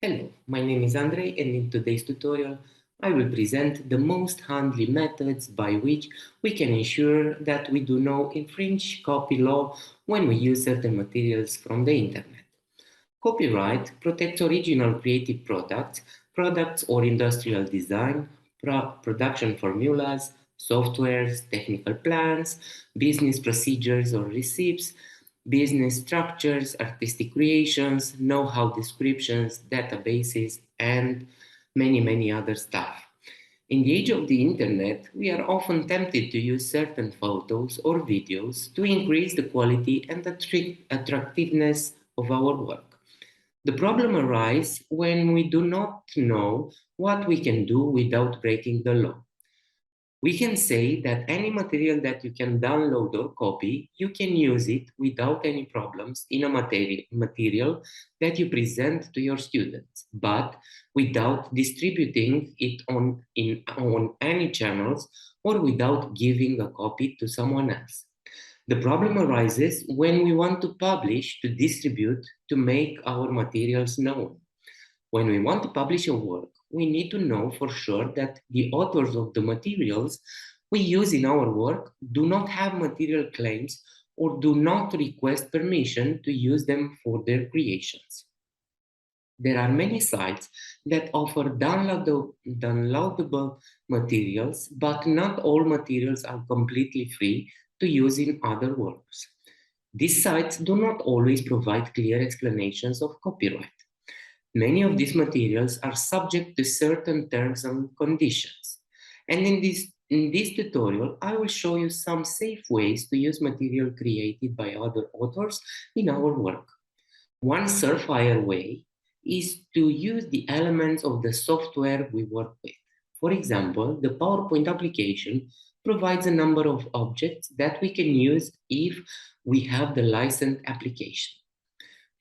Hello, my name is Andrei, and in today's tutorial I will present the most handy methods by which we can ensure that we do not infringe copy law when we use certain materials from the internet. Copyright protects original creative products or industrial design, production formulas, softwares, technical plans, business procedures or receipts, business structures, artistic creations, know-how descriptions, databases, and many other stuff. In the age of the internet, we are often tempted to use certain photos or videos to increase the quality and attractiveness of our work. The problem arises when we do not know what we can do without breaking the law. We can say that any material that you can download or copy, you can use it without any problems in a material that you present to your students, but without distributing it on any channels or without giving a copy to someone else. The problem arises when we want to publish, to distribute, to make our materials known. When we want to publish a work, we need to know for sure that the authors of the materials we use in our work do not have material claims or do not request permission to use them for their creations. There are many sites that offer downloadable materials, but not all materials are completely free to use in other works. These sites do not always provide clear explanations of copyright. Many of these materials are subject to certain terms and conditions. And in this tutorial, I will show you some safe ways to use material created by other authors in our work. One surefire way is to use the elements of the software we work with. For example, the PowerPoint application provides a number of objects that we can use if we have the licensed application.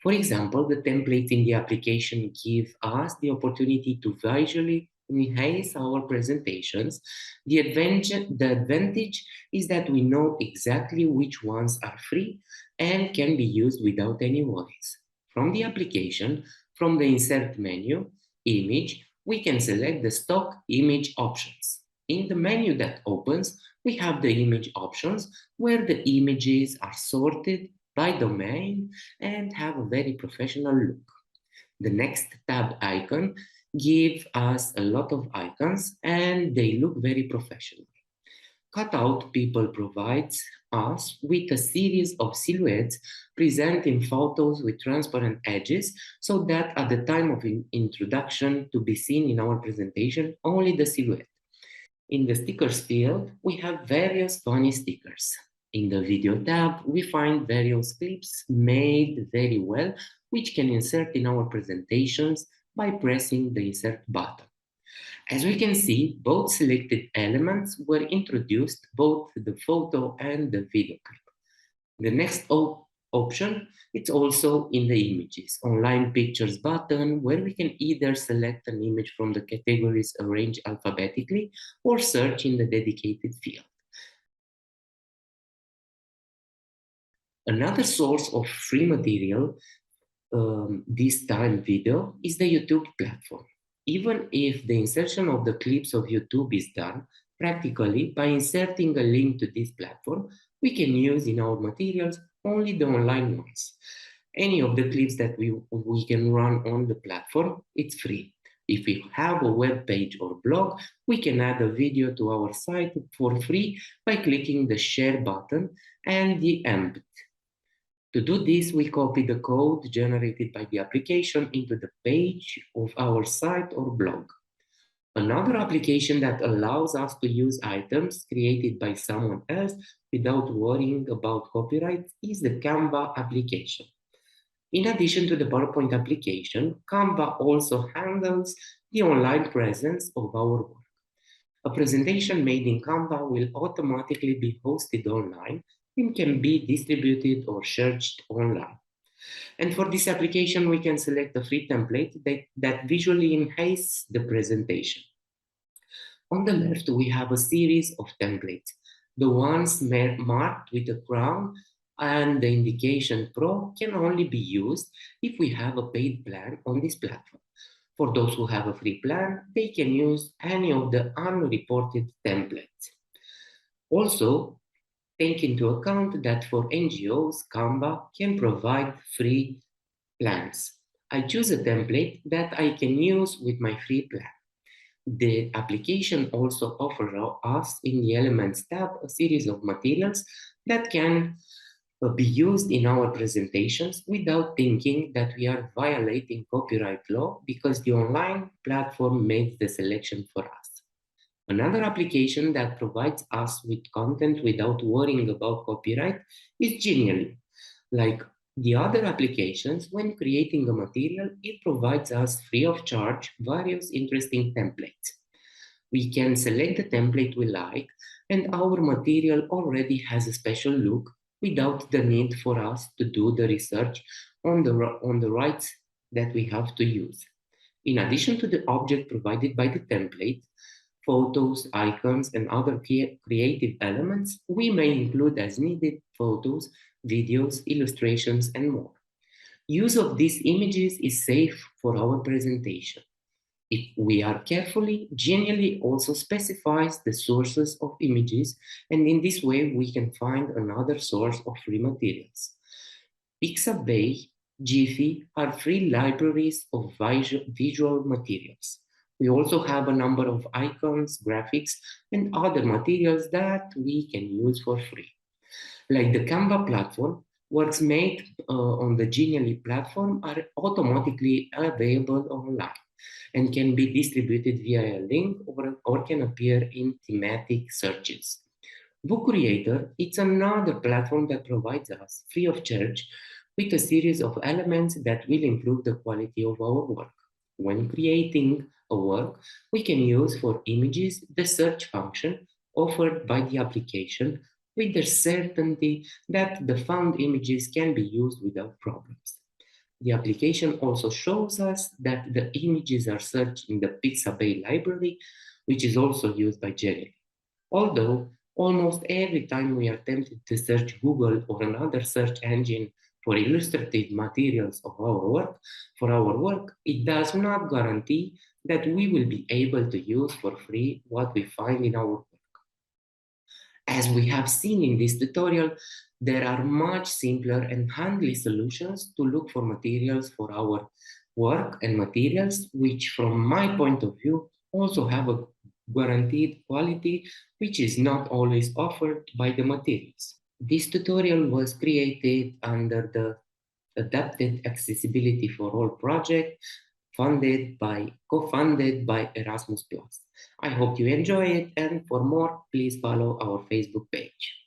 For example, the templates in the application give us the opportunity to visually enhance our presentations. The advantage is that we know exactly which ones are free and can be used without any worries. From the application, from the Insert menu, Image, we can select the stock image options. In the menu that opens, we have the image options where the images are sorted by domain and have a very professional look. The next tab icon gives us a lot of icons and they look very professional. Cutout People provides us with a series of silhouettes presenting photos with transparent edges so that at the time of introduction to be seen in our presentation, only the silhouette. In the stickers field, we have various funny stickers. In the video tab, we find various clips made very well, which can insert in our presentations by pressing the insert button. As we can see, both selected elements were introduced, both the photo and the video clip. The next option, it's also in the images, online pictures button, where we can either select an image from the categories arranged alphabetically or search in the dedicated field. Another source of free material, this time video, is the YouTube platform. Even if the insertion of the clips of YouTube is done, practically by inserting a link to this platform, we can use in our materials only the online ones. Any of the clips that we can run on the platform, it's free. If we have a web page or blog, we can add a video to our site for free by clicking the share button and the embed. To do this, we copy the code generated by the application into the page of our site or blog. Another application that allows us to use items created by someone else without worrying about copyright is the Canva application. In addition to the PowerPoint application, Canva also handles the online presence of our work. A presentation made in Canva will automatically be hosted online and can be distributed or searched online. And for this application, we can select a free template that visually enhances the presentation. On the left, we have a series of templates. The ones marked with a crown and the indication Pro can only be used if we have a paid plan on this platform. For those who have a free plan, they can use any of the unreported templates. Also, take into account that for NGOs, Canva can provide free plans. I choose a template that I can use with my free plan. The application also offers us in the Elements tab a series of materials that can be used in our presentations without thinking that we are violating copyright law because the online platform made the selection for us. Another application that provides us with content without worrying about copyright is Genially. Like the other applications, when creating a material, it provides us free of charge various interesting templates. We can select the template we like, and our material already has a special look without the need for us to do the research on the rights that we have to use. In addition to the object provided by the template, photos, icons, and other creative elements, we may include as needed photos, videos, illustrations, and more. Use of these images is safe for our presentation. If we are carefully, Genially also specifies the sources of images, and in this way we can find another source of free materials. Pixabay, Giphy are free libraries of visual materials. We also have a number of icons, graphics, and other materials that we can use for free. Like the Canva platform, works made on the Genially platform are automatically available online and can be distributed via a link or can appear in thematic searches. Book Creator, it's another platform that provides us free of charge with a series of elements that will improve the quality of our work. When creating a work, we can use for images the search function offered by the application with the certainty that the found images can be used without problems. The application also shows us that the images are searched in the Pixabay library, which is also used by Genially. Although almost every time we are tempted to search Google or another search engine for illustrative materials of our work, it does not guarantee that we will be able to use for free what we find in our work. As we have seen in this tutorial, there are much simpler and handy solutions to look for materials for our work and materials, which from my point of view also have a guaranteed quality, which is not always offered by the materials. This tutorial was created under the Adapted Accessibility for All project co-funded by Erasmus+. I hope you enjoy it, and for more, please follow our Facebook page.